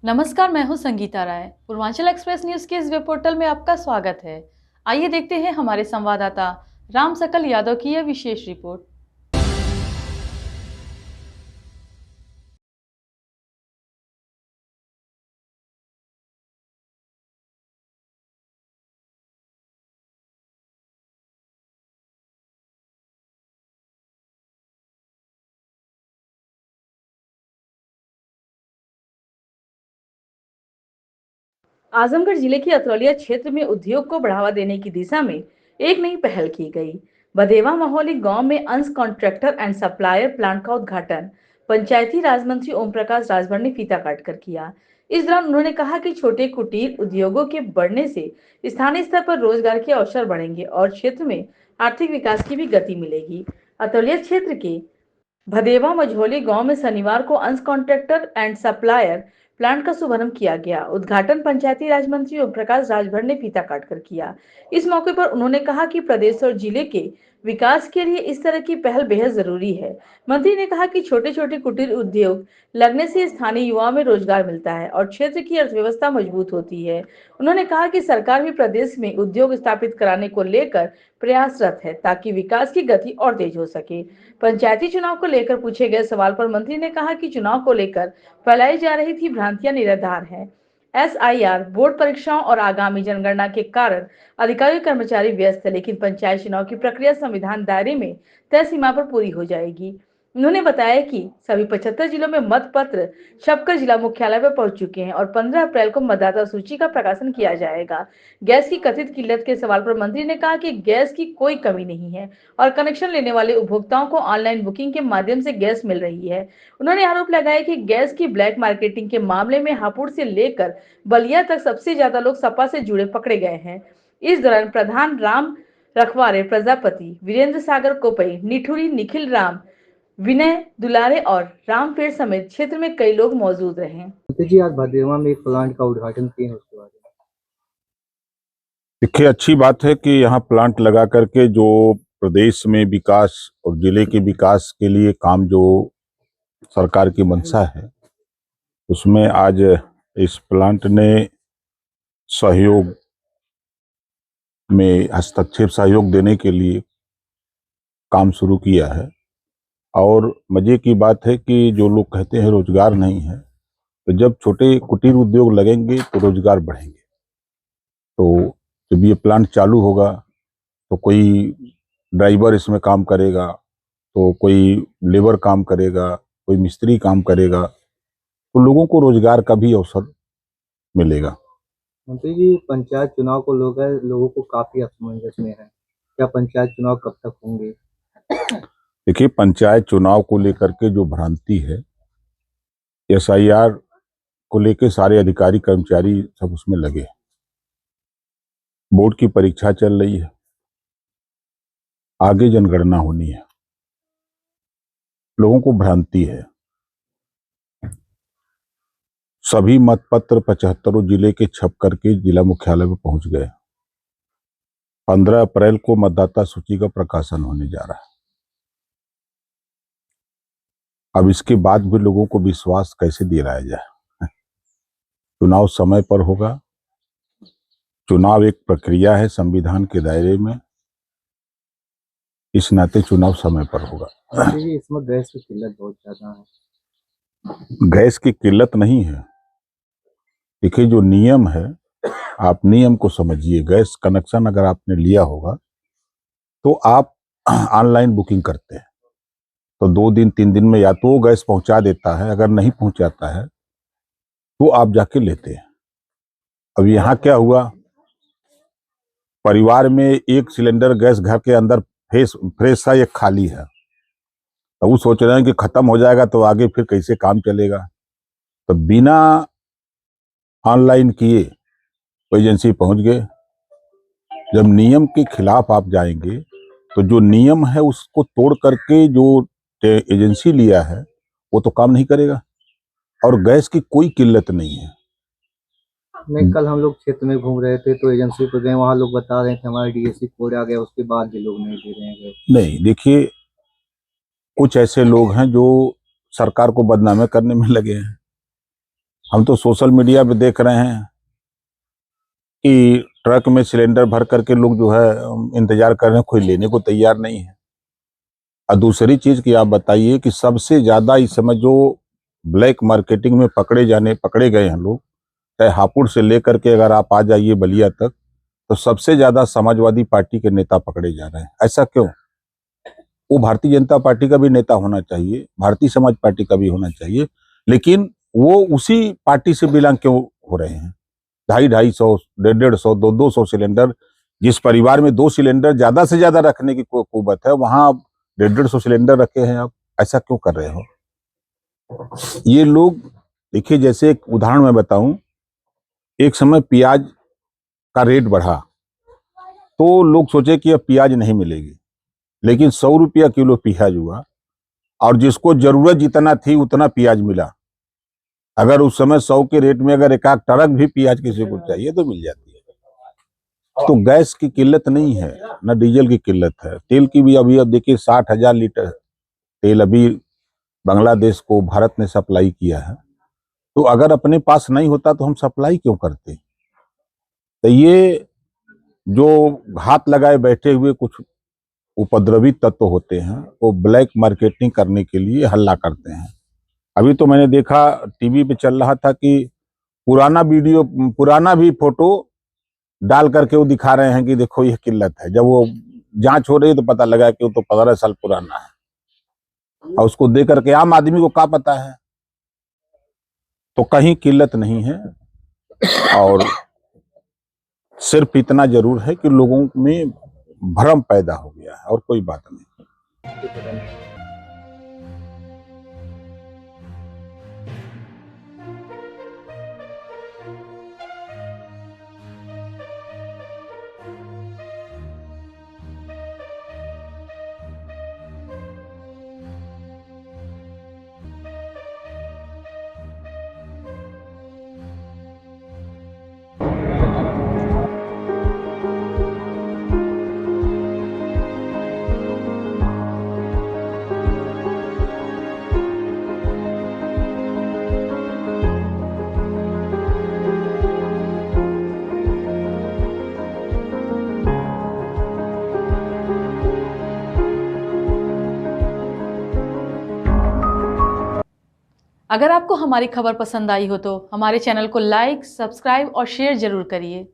नमस्कार, मैं हूं संगीता राय। पूर्वांचल एक्सप्रेस न्यूज के इस वेब पोर्टल में आपका स्वागत है। आइए देखते हैं हमारे संवाददाता राम सकल यादव की यह विशेष रिपोर्ट। आजमगढ़ जिले के अतरौलिया क्षेत्र में उद्योग को बढ़ावा देने की दिशा में एक नई पहल की गई। बदेवा महोली गांव में अंश कॉन्ट्रैक्टर एंड सप्लायर प्लांट का उद्घाटन पंचायती राज मंत्री ओम प्रकाश राजभर ने फीता काटकर किया। इस दौरान उन्होंने कहा कि छोटे कुटीर उद्योगों के बढ़ने से स्थानीय स्तर पर रोजगार के अवसर बढ़ेंगे और क्षेत्र में आर्थिक विकास की भी गति मिलेगी। अतरौलिया क्षेत्र के भदेवा मझौली गांव में शनिवार को अंश कॉन्ट्रैक्टर एंड सप्लायर प्लांट का शुभारंभ किया गया। उद्घाटन पंचायती राज मंत्री ओम प्रकाश राजभर ने फीता काटकर किया। इस मौके पर उन्होंने कहा कि प्रदेश और जिले के विकास के लिए इस तरह की पहल बेहद जरूरी है। मंत्री ने कहा कि छोटे छोटे कुटीर उद्योग लगने से स्थानीय युवाओं में रोजगार मिलता है और क्षेत्र की अर्थव्यवस्था मजबूत होती है। उन्होंने कहा कि सरकार भी प्रदेश में उद्योग स्थापित कराने को लेकर प्रयासरत है ताकि विकास की गति और तेज हो सके। पंचायती चुनाव को लेकर पूछे गए सवाल पर मंत्री ने कहा कि चुनाव को लेकर फैलाई जा रही थी भ्रांतियां निराधार हैं। एसआईआर, बोर्ड परीक्षाओं और आगामी जनगणना के कारण अधिकारी कर्मचारी व्यस्त है, लेकिन पंचायत चुनाव की प्रक्रिया संविधान दायरे में तय सीमा पर पूरी हो जाएगी। उन्होंने बताया कि सभी 75 जिलों में मत पत्र छपकर जिला मुख्यालय पर पहुंच चुके हैं और 15 अप्रैल को मतदाता सूची का प्रकाशन किया जाएगा। गैस की कथित किल्लत के सवाल पर मंत्री ने कहा कि गैस की कोई कमी नहीं है और कनेक्शन लेने वाले उपभोक्ताओं को ऑनलाइन बुकिंग के माध्यम से गैस मिल रही है। उन्होंने आरोप लगाया कि गैस की ब्लैक मार्केटिंग के मामले में हापुड़ से लेकर बलिया तक सबसे ज्यादा लोग सपा से जुड़े पकड़े गए हैं। इस दौरान प्रधान राम रखवारे प्रजापति, वीरेंद्र सागर कोपई, निठुरी, निखिल राम, विनय दुलारे और रामपेड़ समेत क्षेत्र में कई लोग मौजूद रहे। जी, आज भदेवा में एक प्लांट का उद्घाटन किए हैं, उसके बारे में देखिए, अच्छी बात है कि यहाँ प्लांट लगा करके जो प्रदेश में विकास और जिले के विकास के लिए काम जो सरकार की मंशा है, उसमें आज इस प्लांट ने सहयोग में हस्तक्षेप सहयोग देने के लिए काम शुरू किया है। और मजे की बात है कि जो लोग कहते हैं रोजगार नहीं है, तो जब छोटे कुटीर उद्योग लगेंगे तो रोजगार बढ़ेंगे। तो जब ये प्लांट चालू होगा तो कोई ड्राइवर इसमें काम करेगा, तो कोई लेबर काम करेगा, कोई मिस्त्री काम करेगा, तो लोगों को रोजगार का भी अवसर मिलेगा। मंत्री जी, पंचायत चुनाव को लोगों को काफी असमंजस में है। क्या पंचायत चुनाव कब तक होंगे? देखिए, पंचायत चुनाव को लेकर के जो भ्रांति है, एसआईआर को लेकर सारे अधिकारी कर्मचारी सब उसमें लगे हैं। बोर्ड की परीक्षा चल रही है, आगे जनगणना होनी है। लोगों को भ्रांति है। सभी मतपत्र 75 जिले के छप करके जिला मुख्यालय में पहुंच गए। 15 अप्रैल को मतदाता सूची का प्रकाशन होने जा रहा है। अब इसके बाद भी लोगों को विश्वास कैसे दिलाया जाए? चुनाव समय पर होगा। चुनाव एक प्रक्रिया है संविधान के दायरे में, इस नाते चुनाव समय पर होगा। मंत्री जी, इसमें गैस की किल्लत बहुत ज्यादा है। गैस की किल्लत नहीं है। देखिए, जो नियम है, आप नियम को समझिए। गैस कनेक्शन अगर आपने लिया होगा तो आप ऑनलाइन बुकिंग करते हैं, तो 2 दिन 3 दिन में या तो गैस पहुंचा देता है, अगर नहीं पहुंचाता है तो आप जाके लेते हैं। अब यहाँ क्या हुआ, परिवार में एक सिलेंडर गैस घर के अंदर फ्रेश सा एक खाली है, तो वो सोच रहे हैं कि खत्म हो जाएगा तो आगे फिर कैसे काम चलेगा। तो बिना ऑनलाइन किए तो एजेंसी पहुंच गए। जब नियम के खिलाफ आप जाएंगे तो जो नियम है उसको तोड़ करके जो एजेंसी लिया है वो तो काम नहीं करेगा। और गैस की कोई किल्लत नहीं है। नहीं, कल हम लोग क्षेत्र में घूम रहे थे तो एजेंसी पे गए, वहाँ लोग बता रहे थे हमारा डीएसी कोड आ गया, उसके बाद भी लोग नहीं दे रहे हैं। नहीं, देखिए, कुछ ऐसे लोग हैं जो सरकार को बदनामी करने में लगे हैं। हम तो सोशल मीडिया पे देख रहे हैं कि ट्रक में सिलेंडर भर करके लोग जो है इंतजार कर रहे हैं, कोई लेने को तैयार नहीं है। और दूसरी चीज की आप बताइए कि सबसे ज्यादा इस समय जो ब्लैक मार्केटिंग में पकड़े गए हैं लोग, चाहे हापुड़ से लेकर के अगर आप आ जाइए बलिया तक, तो सबसे ज्यादा समाजवादी पार्टी के नेता पकड़े जा रहे हैं। ऐसा क्यों? वो भारतीय जनता पार्टी का भी नेता होना चाहिए, भारतीय समाज पार्टी का भी होना चाहिए, लेकिन वो उसी पार्टी से बिलोंग क्यों हो रहे हैं? 250, 150, 200 सिलेंडर, जिस परिवार में 2 सिलेंडर ज्यादा से ज्यादा रखने की कुवत है, वहां 150 सिलेंडर रखे हैं आप। ऐसा क्यों कर रहे हो? ये लोग देखिए, जैसे एक उदाहरण मैं बताऊं, एक समय प्याज का रेट बढ़ा तो लोग सोचे कि अब प्याज नहीं मिलेगी, लेकिन 100 रुपया किलो प्याज हुआ और जिसको जरूरत जितना थी उतना प्याज मिला। अगर उस समय 100 के रेट में अगर एक आध ट्रक भी प्याज किसी को चाहिए तो मिल जाती है। तो गैस की किल्लत नहीं है, न डीजल की किल्लत है। तेल की भी अभी अब देखिए 60,000 लीटर तेल अभी बांग्लादेश को भारत ने सप्लाई किया है। तो अगर अपने पास नहीं होता तो हम सप्लाई क्यों करते? तो ये जो हाथ लगाए बैठे हुए कुछ उपद्रवी तत्व होते हैं, वो ब्लैक मार्केटिंग करने के लिए हल्ला करते हैं। अभी तो मैंने देखा टीवी पे चल रहा था कि पुराना भी फोटो डाल करके वो दिखा रहे हैं कि देखो ये किल्लत है। जब वो जांच हो रही है तो पता लगा कि वो तो 15 साल पुराना है, और उसको दे करके आम आदमी को क्या पता है। तो कहीं किल्लत नहीं है, और सिर्फ इतना जरूर है कि लोगों में भ्रम पैदा हो गया है, और कोई बात नहीं। अगर आपको हमारी खबर पसंद आई हो तो हमारे चैनल को लाइक, सब्सक्राइब और शेयर जरूर करिए।